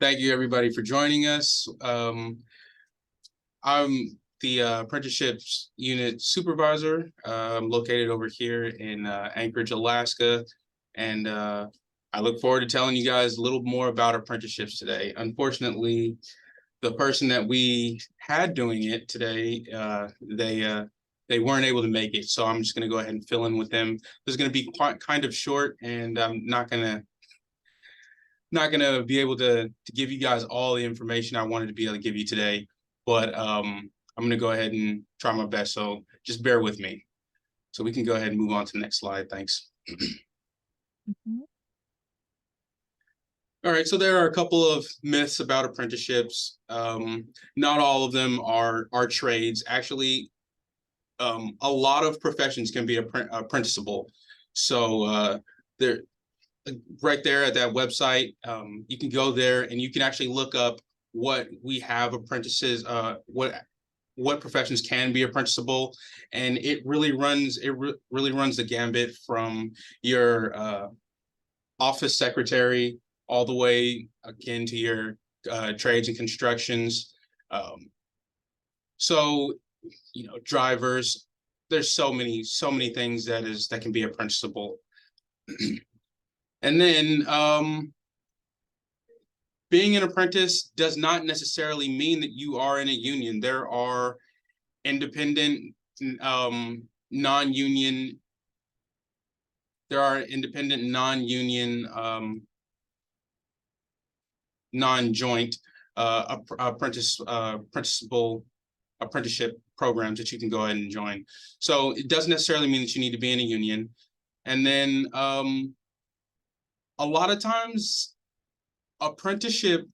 Thank you, everybody, for joining us. I'm the apprenticeships unit supervisor. I'm located over here in Anchorage, Alaska, and I look forward to telling you guys a little more about apprenticeships today. Unfortunately, the person that we had doing it today, they weren't able to make it, so I'm just going to go ahead and fill in with them. This is going to be kind of short, and I'm not gonna be able to give you guys all the information I wanted to be able to give you today, but I'm gonna go ahead and try my best. So just bear with me. So we can go ahead and move on to the next slide. Thanks. All right, so there are a couple of myths about apprenticeships. Not all of them are trades. Actually, a lot of professions can be apprenticeable. So there, right there at that website, you can go there and you can actually look up what we have apprentices, what professions can be apprenticeable, and it really runs the gambit from your office secretary all the way again to your trades and constructions. So drivers. There's so many things that can be apprenticeable. And then being an apprentice does not necessarily mean that you are in a union. There are independent non-union non-joint apprenticeship programs that you can go ahead and join. So it doesn't necessarily mean that you need to be in a union. And then a lot of times, apprenticeship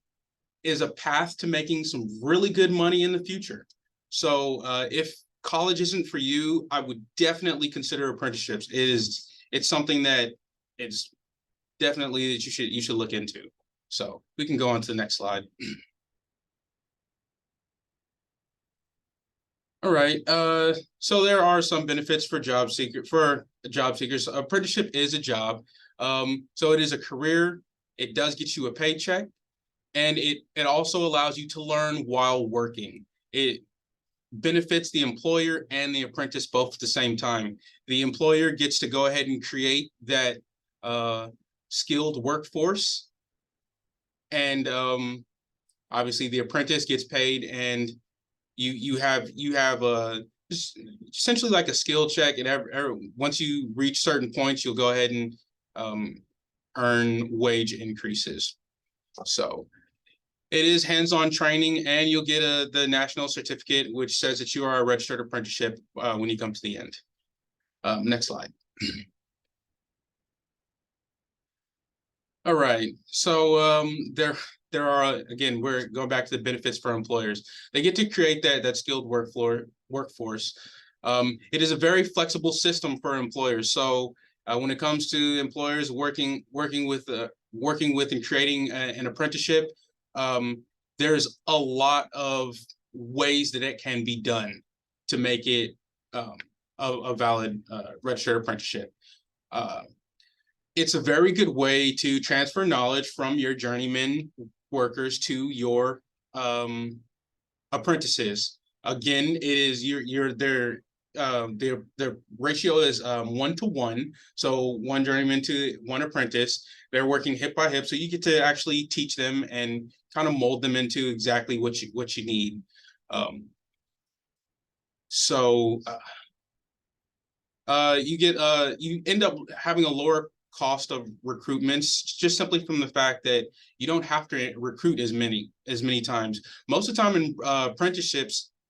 is a path to making some really good money in the future. So if college isn't for you, I would definitely consider apprenticeships. It's something that it's definitely that you should look into. So we can go on to the next slide. All right. So there are some benefits for job seekers. Apprenticeship is a job. So it is a career. It does get you a paycheck, and it also allows you to learn while working. It benefits the employer and the apprentice both at the same time. The employer gets to go ahead and create that skilled workforce, and obviously the apprentice gets paid, and you have essentially like a skill check, and once you reach certain points, you'll go ahead and earn wage increases. So it is hands-on training, and you'll get the national certificate, which says that you are a registered apprenticeship when you come to the end. Next slide. All right, so there are, again, we're going back to the benefits for employers. They get to create that skilled workforce. It is a very flexible system for employers. So when it comes to employers working with and creating an apprenticeship, there's a lot of ways that it can be done to make it a valid registered apprenticeship. It's a very good way to transfer knowledge from your journeyman workers to your apprentices. Again, it is their ratio is 1-to-1, so one journeyman to one apprentice. They're working hip by hip, so you get to actually teach them and kind of mold them into exactly what you need. You end up having a lower cost of recruitments, just simply from the fact that you don't have to recruit as many times. Most of the time in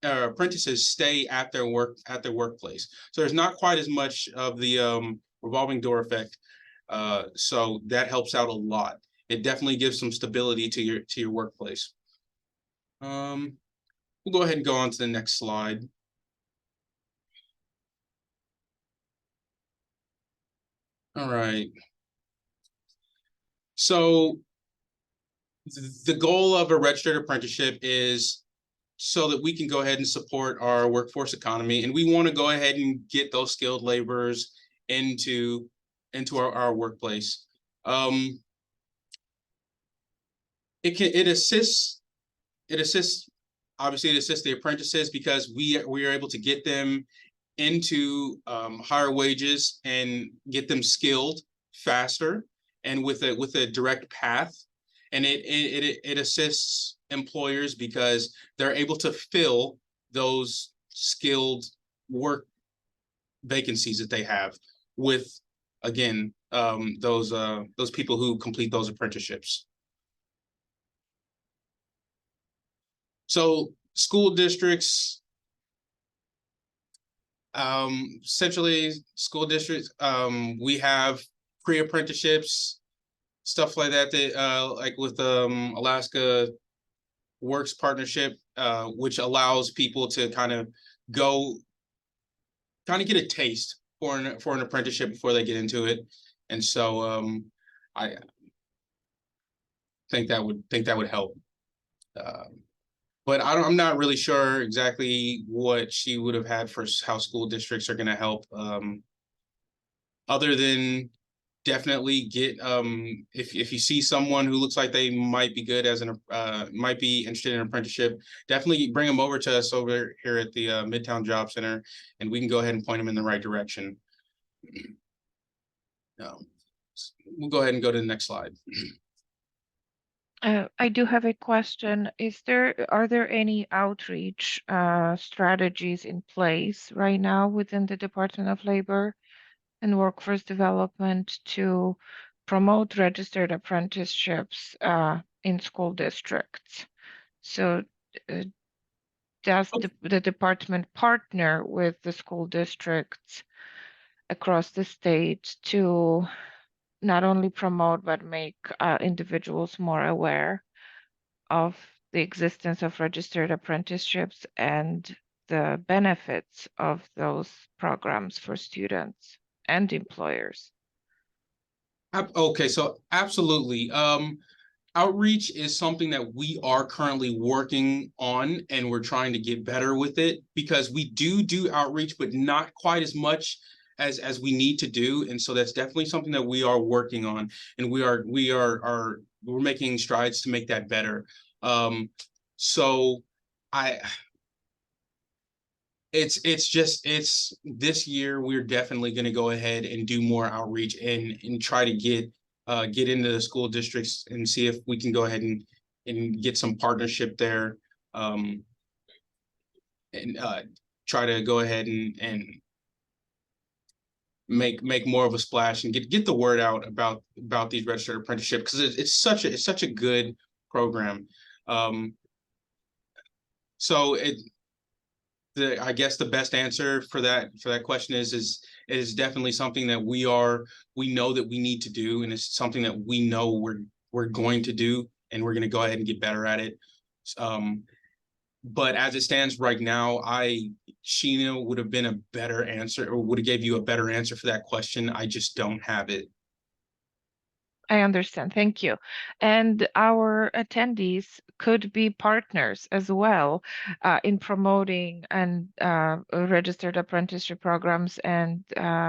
apprentices stay at their workplace, so there's not quite as much of the revolving door effect. So that helps out a lot. It definitely gives some stability to your workplace. We'll go ahead and go on to the next slide. All right. So the goal of a registered apprenticeship is so that we can go ahead and support our workforce economy, and we want to go ahead and get those skilled laborers into our workplace. it assists obviously it assists the apprentices because we are able to get them into higher wages and get them skilled faster and with a direct path. And it assists employers because they're able to fill those skilled work vacancies that they have with, again, those people who complete those apprenticeships. So school districts, essentially school districts, we have pre-apprenticeships, stuff like that, like with Alaska Works Partnership, which allows people to kind of get a taste for an apprenticeship before they get into it. And so I think that would help. But I'm not really sure exactly what she would have had for how school districts are going to help, other than definitely get, if you see someone who looks like they might be good as might be interested in an apprenticeship, definitely bring them over to us over here at the Midtown Job Center, and we can go ahead and point them in the right direction. We'll go ahead and go to the next slide. I do have a question. Are there any outreach strategies in place right now within the Department of Labor and Workforce Development to promote registered apprenticeships in school districts? So does the department partner with the school districts across the state to not only promote but make individuals more aware of the existence of registered apprenticeships and the benefits of those programs for students and employers? Okay, so absolutely. Outreach is something that we are currently working on, and we're trying to get better with it because we do outreach, but not quite as much as we need to do. And so that's definitely something that we are working on, and we're making strides to make that better. So it's this year we're definitely going to go ahead and do more outreach and try to get into the school districts and see if we can go ahead and get some partnership there, and try to go ahead and make more of a splash and get the word out about these registered apprenticeship, because it's such a good program. So I guess the best answer for that question is definitely something that we know that we need to do, and it's something that we know we're going to do, and we're going to go ahead and get better at it. But as it stands right now, Sheena would have been a better answer, or would have gave you a better answer for that question. I just don't have it. I understand. Thank you. And our attendees could be partners as well in promoting and registered apprenticeship programs and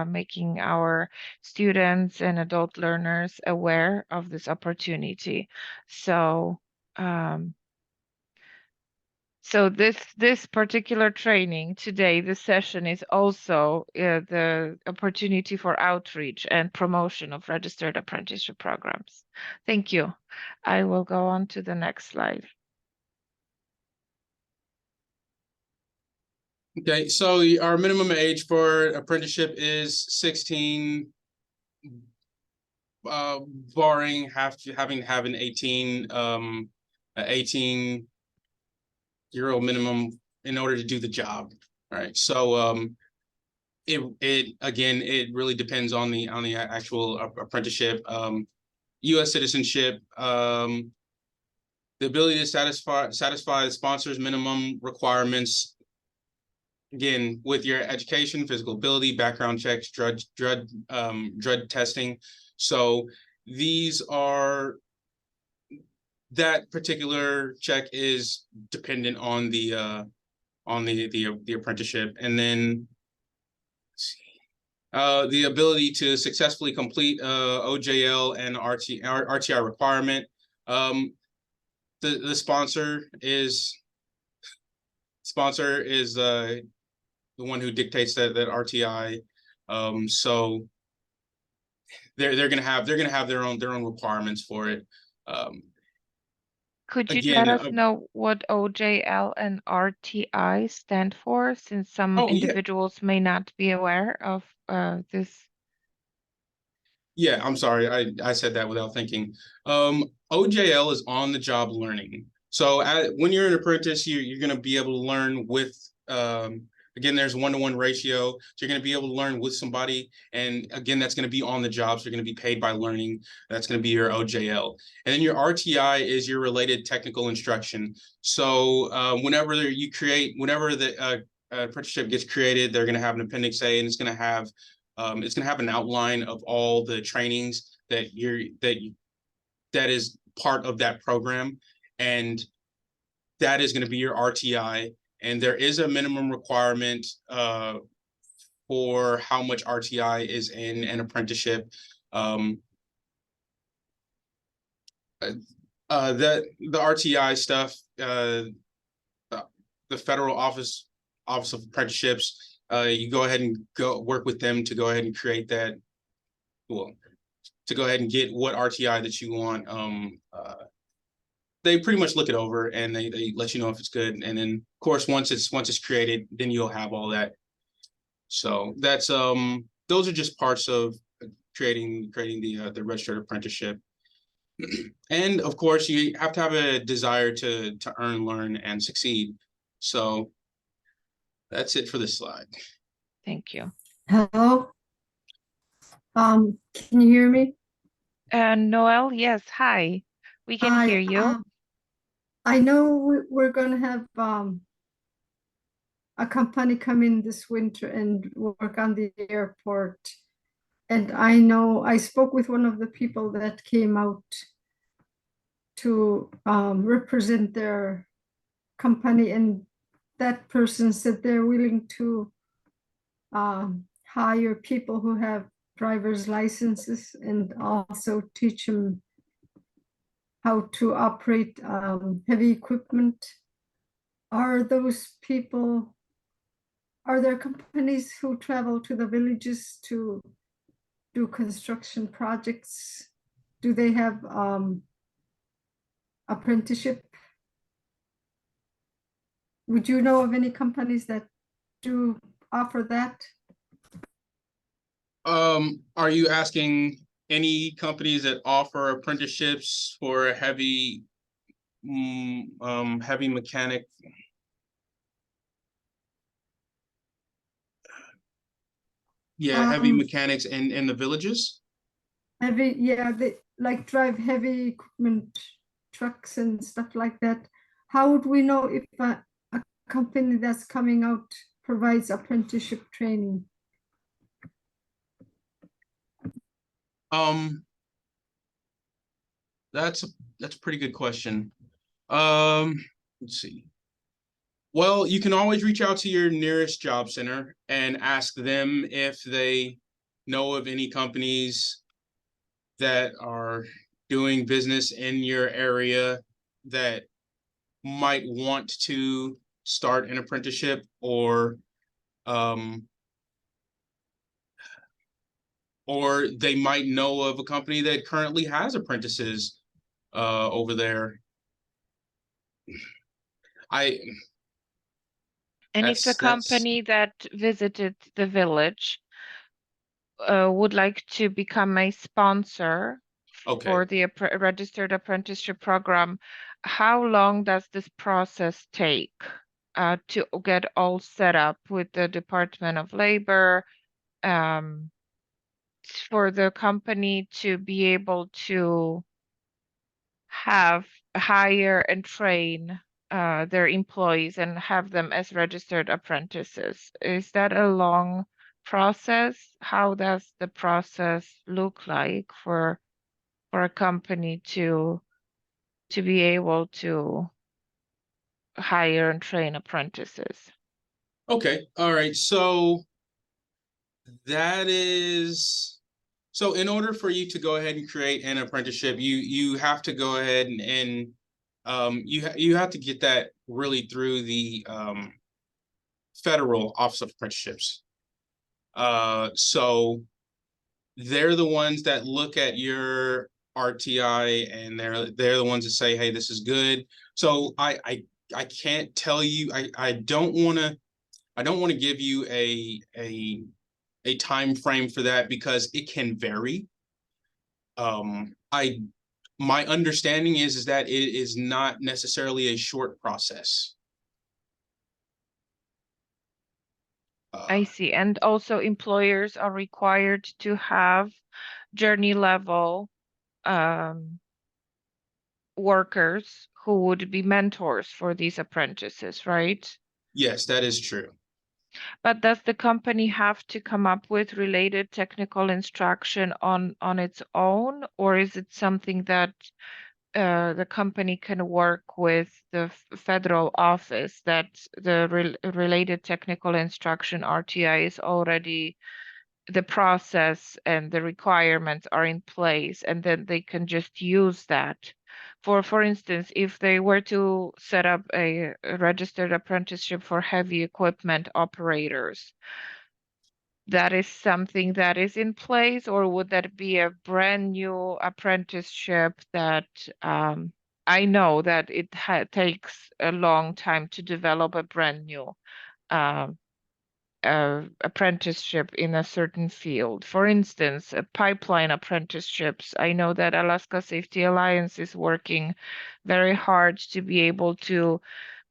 making our students and adult learners aware of this opportunity. So this particular training today, this session is also the opportunity for outreach and promotion of registered apprenticeship programs. Thank you. I will go on to the next slide. Okay, so our minimum age for apprenticeship is 16, barring having to have an 18-year-old minimum in order to do the job. All right, so it again, it really depends on the actual apprenticeship. U.S. citizenship, the ability to satisfy the sponsor's minimum requirements, again, with your education, physical ability, background checks, drug testing. So that particular check is dependent on the apprenticeship. And then the ability to successfully complete OJL and RTI requirement. The sponsor is the one who dictates that RTI. So they're gonna have their own requirements for it. Um, Could you let again, us know what OJL and RTI stand for, since some oh yeah, individuals may not be aware of this? yeah, I'm sorry. I said that without thinking. OJL is on the job learning. So when you're an apprentice, you're going to be able to learn with, again, there's 1-to-1 ratio. So you're going to be able to learn with somebody. And again, that's going to be on the job. So you're going to be paid by learning. That's going to be your OJL. And then your RTI is your related technical instruction. So whenever the apprenticeship gets created, they're going to have an Appendix A, and it's going to have an outline of all the trainings that is part of that program, and that is going to be your RTI. And there is a minimum requirement for how much RTI is in an apprenticeship. That the RTI stuff, the federal office of apprenticeships, you go ahead and go work with them to go ahead and create that. Well, to go ahead and get what RTI that you want. They pretty much look it over, and they let you know if it's good. And then of course, once it's created, then you'll have all that. So that's those are just parts of creating the registered apprenticeship. And of course, you have to have a desire to earn, learn, and succeed. So that's it for this slide. Thank you. Hello? Can you hear me? And Noel, yes, hi. We can Hi, hear you. I know we're gonna have a company come in this winter and work on the airport. And I know I spoke with one of the people that came out to represent their company, and that person said they're willing to hire people who have driver's licenses and also teach them how to operate heavy equipment. Are there companies who travel to the villages to do construction projects? Do they have apprenticeship? Would you know of any companies that do offer that? Are you asking any companies that offer apprenticeships for heavy mechanic? Yeah, heavy mechanics in the villages? They like drive heavy equipment, trucks and stuff like that. How would we know if a company that's coming out provides apprenticeship training? That's a pretty good question. Let's see. Well, you can always reach out to your nearest job center and ask them if they know of any companies that are doing business in your area that might want to start an apprenticeship, or they might know of a company that currently has apprentices over there. And if the That's company that visited the village would like to become a sponsor okay. for the registered apprenticeship program, how long does this process take to get all set up with the Department of Labor, for the company to be able to hire and train their employees and have them as registered apprentices? Is that a long process? How does the process look like for a company to be able to hire and train apprentices? Okay. All right. So in order for you to go ahead and create an apprenticeship, you have to go ahead and you have to get that really through the Federal Office of Apprenticeships. So they're the ones that look at your RTI, and they're the ones that say, hey, this is good. So I can't tell you. I don't want to give you a time frame for that, because it can vary. My understanding is that it is not necessarily a short process. I see. And also employers are required to have journey level workers who would be mentors for these apprentices, right? Yes, that is true. But does the company have to come up with related technical instruction on its own, or is it something that the company can work with the federal office, that the related technical instruction RTI is already, the process and the requirements are in place, and then they can just use that? For instance, if they were to set up a registered apprenticeship for heavy equipment operators, that is something that is in place, or would that be a brand new apprenticeship that I know that it takes a long time to develop a brand new um, apprenticeship in a certain field. For instance, pipeline apprenticeships. I know that Alaska Safety Alliance is working very hard to be able to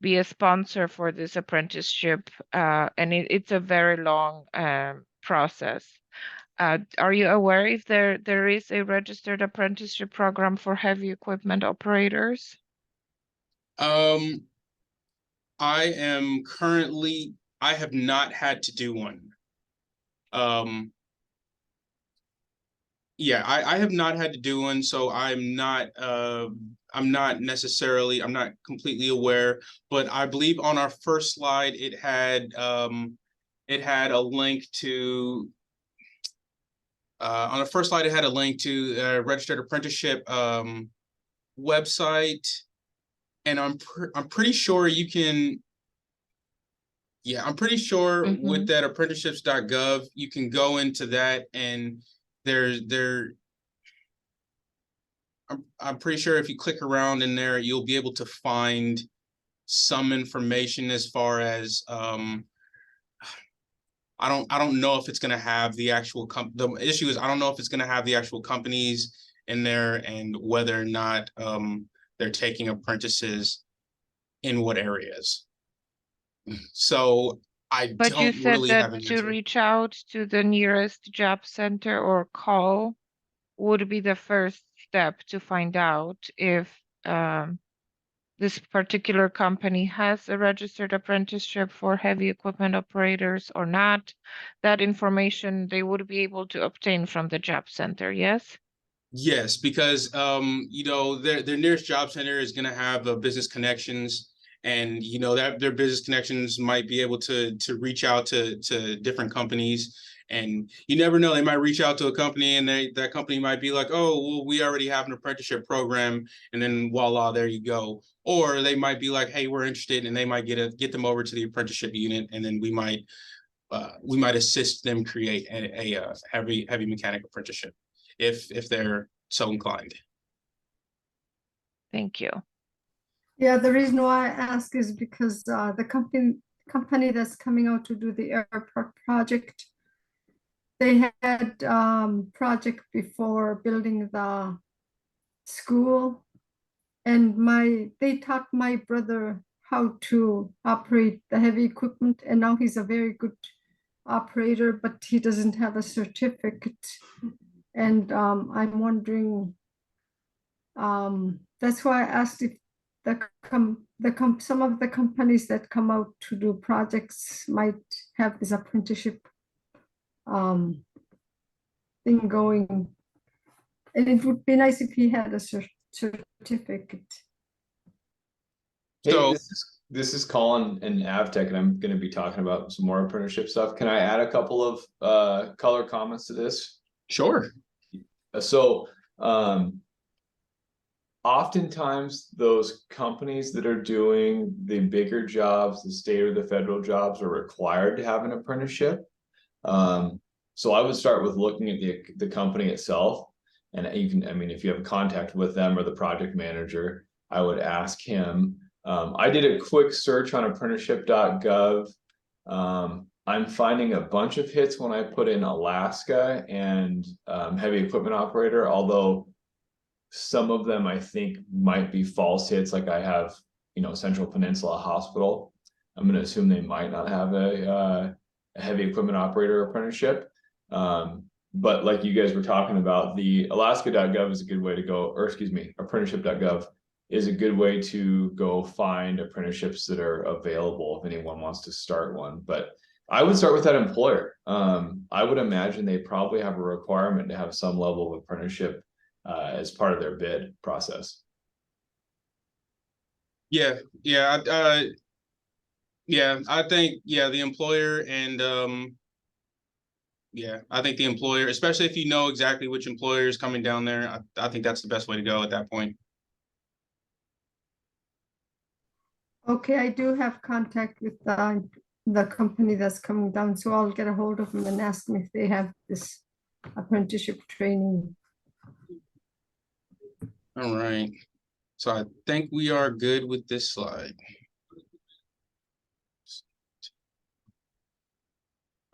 be a sponsor for this apprenticeship, and it's a very long process. Are you aware if there is a registered apprenticeship program for heavy equipment operators? I have not had to do one. Yeah, I have not had to do one, so I'm not completely aware, but I believe on our first slide it had a link to on the first slide it had a link to a registered apprenticeship website, and I'm pretty sure you can. Yeah, I'm pretty sure with that apprenticeships.gov, you can go into that, and I'm pretty sure if you click around in there, you'll be able to find some information as far as I don't know if it's going to have the actual the issue is I don't know if it's going to have the actual companies in there, and whether or not they're taking apprentices in what areas. So I But you don't said really that have an to answer. reach out to the nearest job center or call would be the first step to find out if this particular company has a registered apprenticeship for heavy equipment operators or not. That information they would be able to obtain from the job center, yes? Yes, because their nearest job center is going to have business connections, and that their business connections might be able to reach out to different companies, and you never know, they might reach out to a company, and that company might be like, oh, well, we already have an apprenticeship program, and then voila, there you go. Or they might be like, hey, we're interested, and they might get them over to the apprenticeship unit, and then we might assist them create a heavy mechanic apprenticeship if they're so inclined. Thank you. Yeah, the reason why I ask is because the company that's coming out to do the airport project, they had project before building the school, and they taught my brother how to operate the heavy equipment, and now he's a very good operator, but he doesn't have a certificate. And I'm wondering, that's why I asked if some of the companies that come out to do projects might have this apprenticeship thing going. And it would be nice if he had a certificate. Hey, So this is Colin and Avtech, and I'm going to be talking about some more apprenticeship stuff. Can I add a couple of color comments to this? sure. So oftentimes those companies that are doing the bigger jobs, the state or the federal jobs, are required to have an apprenticeship. So I would start with looking at the company itself, and you can, I mean, if you have contact with them or the project manager, I would ask him. I did a quick search on apprenticeship.gov. I'm finding a bunch of hits when I put in Alaska and heavy equipment operator, although some of them I think might be false hits. Like I have, you know, Central Peninsula Hospital. I'm going to assume they might not have a heavy equipment operator apprenticeship. But like you guys were talking about, the alaska.gov is a good way to go, or excuse me, apprenticeship.gov is a good way to go find apprenticeships that are available if anyone wants to start one. But I would start with that employer. I would imagine they probably have a requirement to have some level of apprenticeship as part of their bid process. Yeah, I think the employer, and I think the employer, especially if you know exactly which employer is coming down there, I think that's the best way to go at that point. Okay, I do have contact with the company that's coming down, so I'll get a hold of them and ask them if they have this apprenticeship training. All right. So I think we are good with this slide.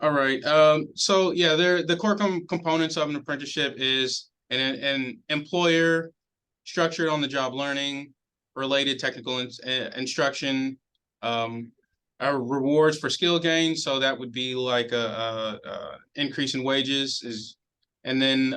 All right. So yeah, the core components of an apprenticeship is an employer, structured on the job learning, related technical instruction, rewards for skill gain. So that would be like a increase in wages, and then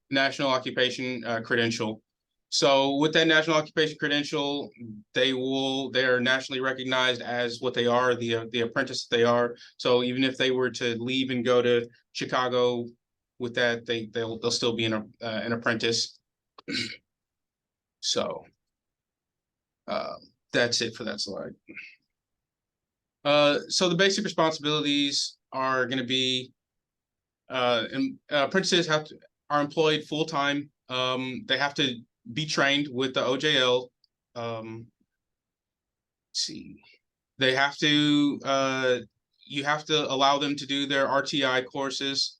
national occupation credential. So with that national occupation credential, they are nationally recognized as what they are, the apprentice that they are. So even if they were to leave and go to Chicago with that, they'll still be an apprentice. So that's it for that slide. So the basic responsibilities are going to be apprentices are employed full time. They have to be trained with the OJL. Let's see, they have to you have to allow them to do their RTI courses,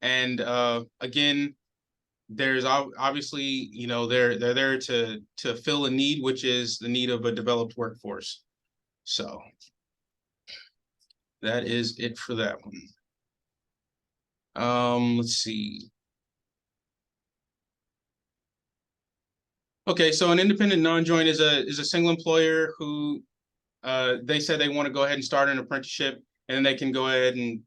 and again, there's obviously, you know, they're there to fill a need, which is the need of a developed workforce. So that is it for that one. Let's see. Okay, so an independent non-joint is a single employer who they said they want to go ahead and start an apprenticeship, and then they can go ahead and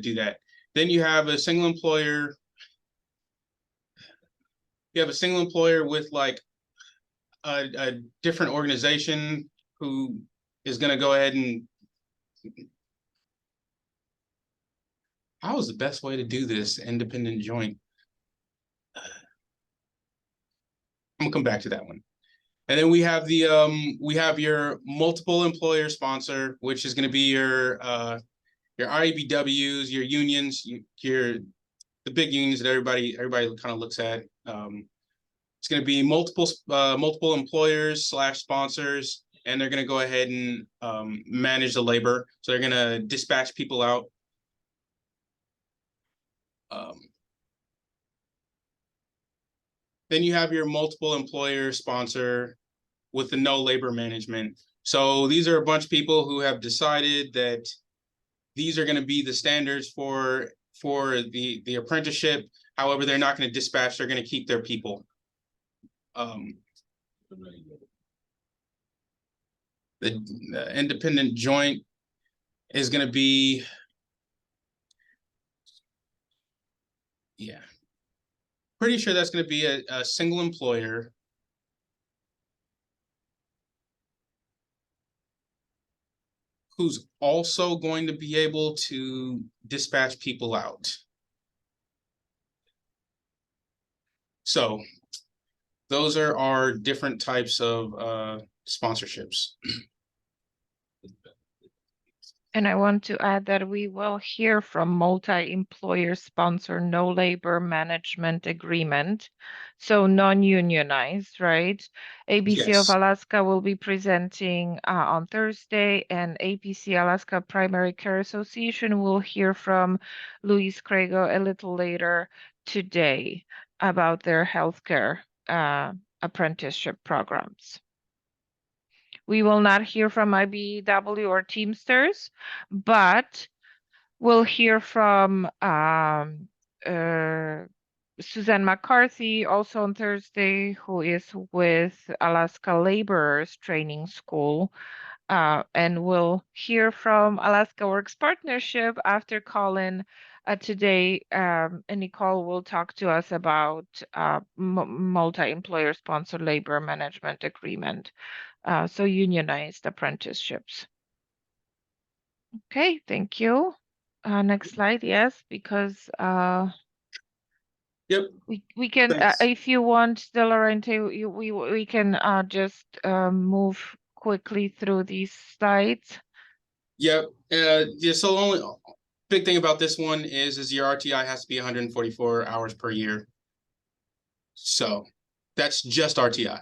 do that. Then you have a single employer. You have a single employer with like a different organization who is going to go ahead and. How is the best way to do this independent joint? I'm gonna come back to that one. And then we have your multiple employer sponsor, which is going to be your REBWs, your unions, the big unions that everybody kind of looks at. It's going to be multiple employers / sponsors, and they're going to go ahead and manage the labor. So they're going to dispatch people out. Then you have your multiple employer sponsor with the no labor management. So these are a bunch of people who have decided that these are going to be the standards for the apprenticeship. However, they're not going to dispatch, they're going to keep their people. The independent joint is going to be, pretty sure that's going to be a single employer who's also going to be able to dispatch people out. So those are our different types of sponsorships. And I want to add that we will hear from multi-employer sponsor, no labor management agreement, so non-unionized, right? ABC of Yes. Alaska will be presenting on Thursday, and APC Alaska Primary Care Association will hear from Luis Crago a little later today about their healthcare apprenticeship programs. We will not hear from IBEW or Teamsters, but we'll hear from Suzanne McCarthy also on Thursday, who is with Alaska Laborers Training School. And we'll hear from Alaska Works Partnership after Colin today. And Nicole will talk to us about multi-employer sponsored labor management agreement. So unionized apprenticeships. Okay, thank you. Next slide, yes, because Yep. we can Thanks. if you want, Delorente, we can just move quickly through these slides. Yep. Yeah. So only big thing about this one is your RTI has to be 144 hours per year. So that's just RTI.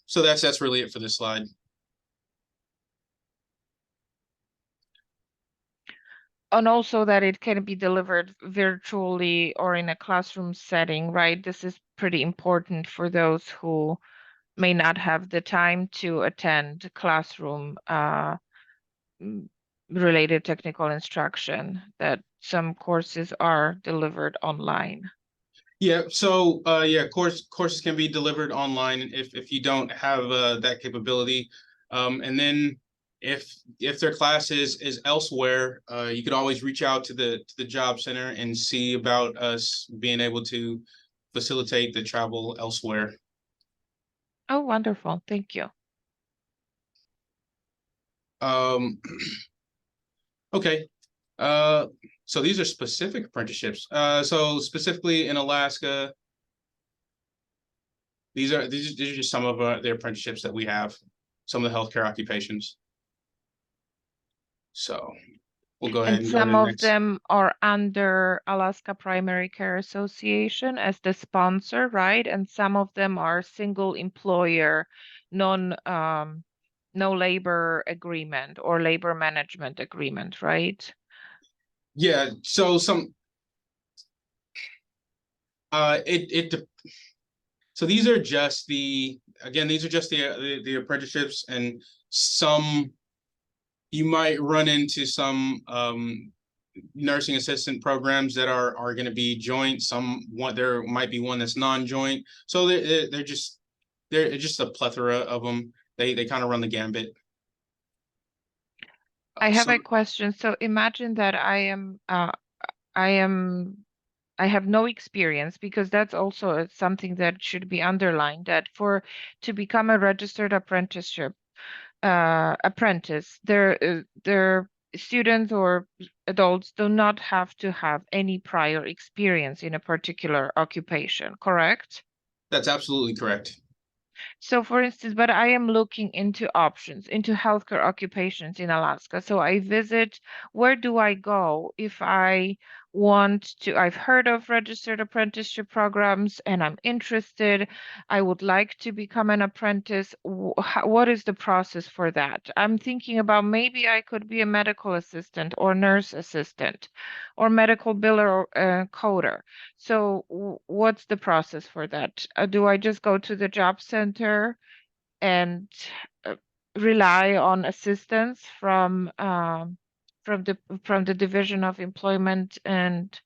So that's really it for this slide. And also that it can be delivered virtually or in a classroom setting, right? This is pretty important for those who may not have the time to attend classroom related technical instruction, that some courses are delivered online. Yeah, so yeah, courses can be delivered online if you don't have that capability. And then if their class is elsewhere, you could always reach out to the job center and see about us being able to facilitate the travel elsewhere. Oh, wonderful. Thank you. Okay. So these are specific apprenticeships. So specifically in Alaska, these are just some of the apprenticeships that we have, some of the healthcare occupations. So we'll go ahead And and go to some the of next. them are under Alaska Primary Care Association as the sponsor, right? And some of them are single employer, no labor agreement or labor management agreement, right? Yeah, so some so these are just these are just the apprenticeships, and some you might run into some nursing assistant programs that are going to be joint. There might be one that's non-joint. So they're just a plethora of them. They kind of run the gambit. I have So a question. So imagine that I have no experience, because that's also something that should be underlined, that to become a registered apprentice, their students or adults do not have to have any prior experience in a particular occupation, correct? that's absolutely correct. So for instance, but I am looking into options, into healthcare occupations in Alaska. So I visit, where do I go if I want to, I've heard of registered apprenticeship programs and I'm interested, I would like to become an apprentice. What is the process for that? I'm thinking about maybe I could be a medical assistant or nurse assistant or medical biller or coder. So what's the process for that? Do I just go to the job center and uh, rely on assistance from the Division of Employment and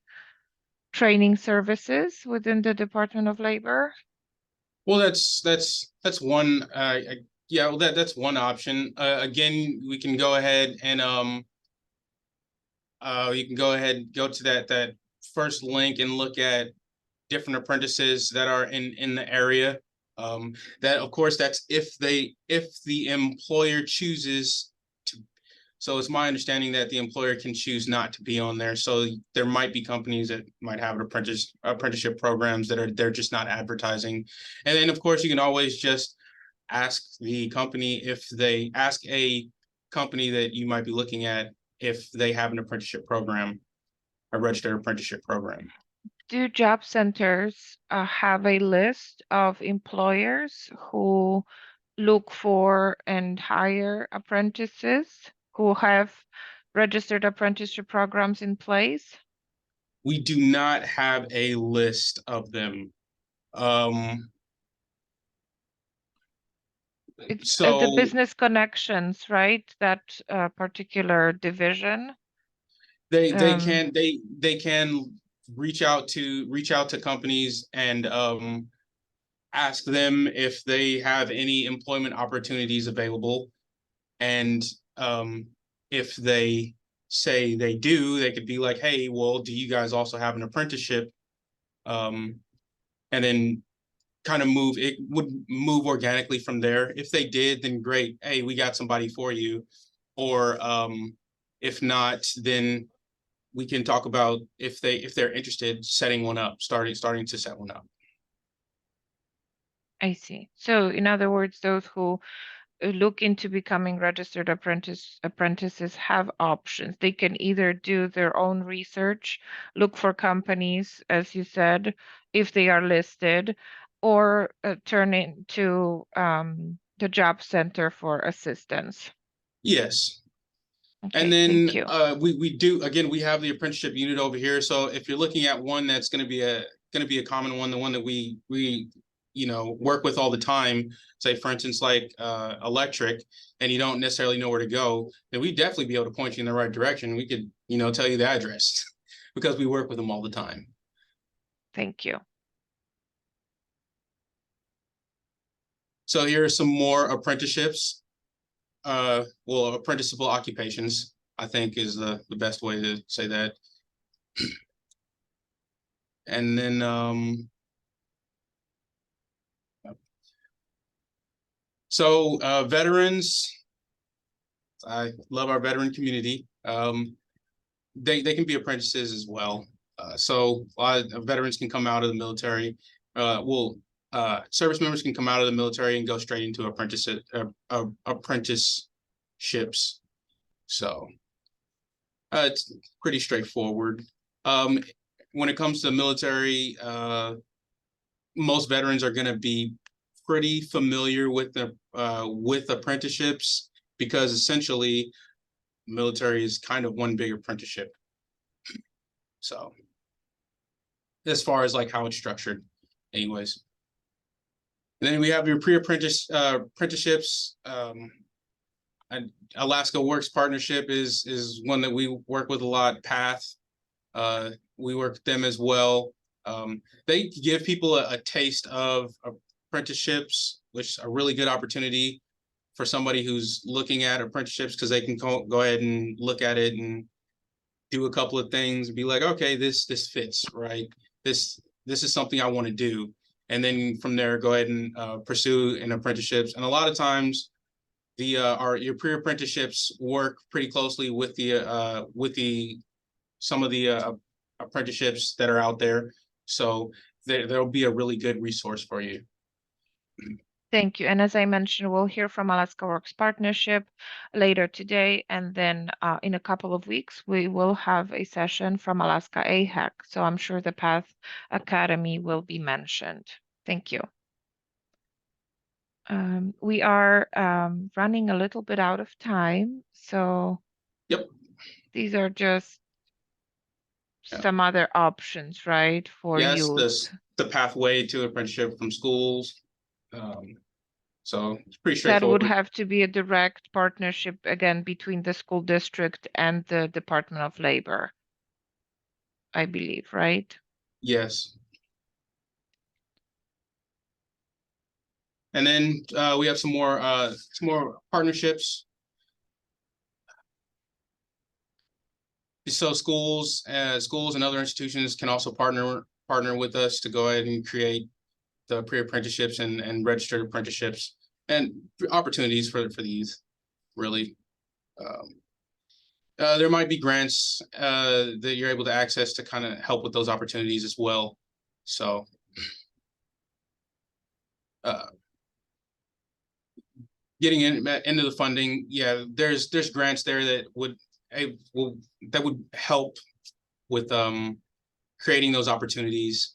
Training Services within the Department of Labor? Well, that's one. Yeah, well, that's one option. Again, we can go ahead and you can go ahead and go to that first link and look at different apprentices that are in the area. That of course that's if the employer chooses to. So it's my understanding that the employer can choose not to be on there. So there might be companies that might have apprenticeship programs that they're just not advertising. And then of course you can always just ask the company if they ask a company that you might be looking at if they have an apprenticeship program, a registered apprenticeship program. Do job centers have a list of employers who look for and hire apprentices who have registered apprenticeship programs in place? We do not have a list of them. It's So the business connections, right? That particular division. they can reach out to companies and ask them if they have any employment opportunities available. And if they say they do, they could be like, hey, well, do you guys also have an apprenticeship? And then kind of would move organically from there. If they did, then great. Hey, we got somebody for you. Or if not, then we can talk about if they're interested, setting one up, starting to set one up. I see. So in other words, those who look into becoming registered apprentices have options. They can either do their own research, look for companies, as you said, if they are listed, or turn into the job center for assistance. Yes. Okay, And then thank you. we do, again, we have the apprenticeship unit over here. So if you're looking at one that's going to be a common one, the one that we work with all the time, say for instance like electric, and you don't necessarily know where to go, then we'd definitely be able to point you in the right direction. We could tell you the address because we work with them all the time. Thank you. So here are some more apprenticeships. Well, apprenticeable occupations, I think, is the best way to say that. And then veterans, I love our veteran community. They can be apprentices as well. So a lot of veterans can come out of the military. Service members can come out of the military and go straight into apprenticeships. So it's pretty straightforward. When it comes to the military, most veterans are going to be pretty familiar with apprenticeships, because essentially military is kind of one big apprenticeship. So as far as like how it's structured anyways. And then we have your apprenticeships. And Alaska Works Partnership is one that we work with a lot. PATH, we work with them as well. They give people a taste of apprenticeships, which is a really good opportunity for somebody who's looking at apprenticeships, because they can go ahead and look at it and do a couple of things and be like, okay, this fits, right? This is something I want to do. And then from there, go ahead and pursue an apprenticeships. And a lot of times, your pre-apprenticeships work pretty closely with some of the apprenticeships that are out there. So there'll be a really good resource for you. Thank you. And as I mentioned, we'll hear from Alaska Works Partnership later today. And then in a couple of weeks, we will have a session from Alaska ACAC. So I'm sure the PATH Academy will be mentioned. Thank you. We are running a little bit out of time. So Yep. These are just some other options, right, for youth. The pathway to apprenticeship from schools. So it's pretty That straightforward. would have to be a direct partnership again between the school district and the Department of Labor, I believe, right? Yes. And then we have some more partnerships. So schools and other institutions can also partner with us to go ahead and create the pre-apprenticeships and registered apprenticeships and opportunities for the youth, really. There might be grants that you're able to access to kind of help with those opportunities as well. So getting into the funding, yeah, there's grants there that would help with creating those opportunities.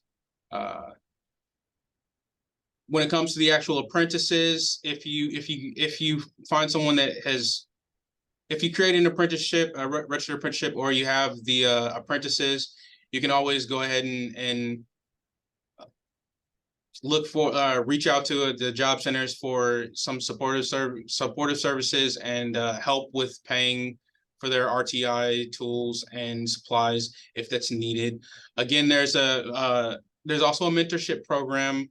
When it comes to the actual apprentices, if you find someone that has, if you create an apprenticeship, a registered apprenticeship, or you have the apprentices, you can always go ahead and look for reach out to the job centers for some supportive services and help with paying for their RTI tools and supplies if that's needed. Again, there's also a mentorship program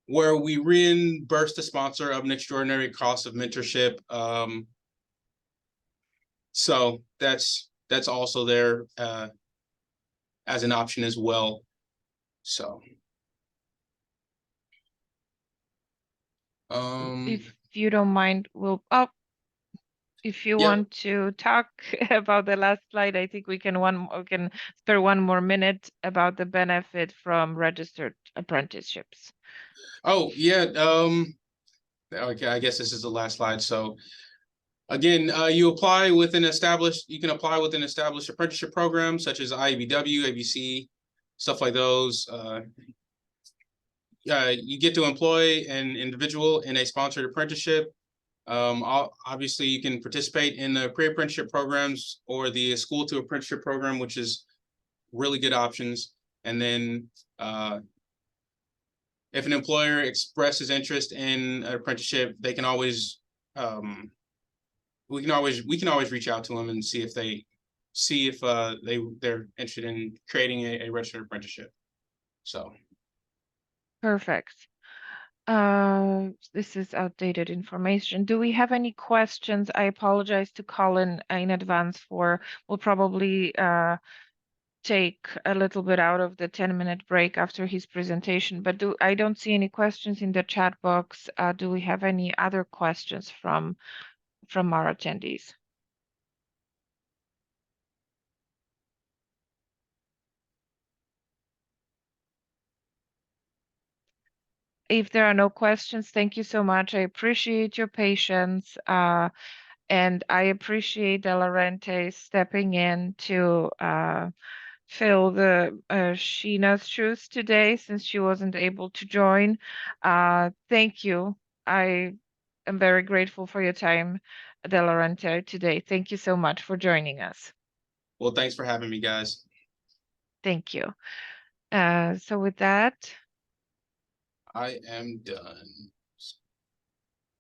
where we reimburse the sponsor of an extraordinary cost of mentorship. So that's also there as an option as well. So if you don't mind, if you yeah. want to talk about the last slide, I think we can spare one more minute about the benefit from registered apprenticeships. Oh yeah. Okay, I guess this is the last slide. So again, you can apply within established apprenticeship programs such as IABW, ABC, stuff like those. You get to employ an individual in a sponsored apprenticeship. Obviously, you can participate in the pre-apprenticeship programs or the school to apprenticeship program, which is really good options. And then if an employer expresses interest in an apprenticeship, they can always we can always reach out to them and see if they're interested in creating a registered apprenticeship. So Perfect. This is outdated information. Do we have any questions? I apologize to Colin in advance we'll probably take a little bit out of the 10-minute break after his presentation, but I don't see any questions in the chat box. Do we have any other questions from our attendees? If there are no questions, thank you so much. I appreciate your patience, and I appreciate De Laurentiis stepping in to fill the Sheena's shoes today since she wasn't able to join. Thank you. I am very grateful for your time, De Laurentiis, today. Thank you so much for joining us. well, thanks for having me, guys. Thank you. So with that, I am done.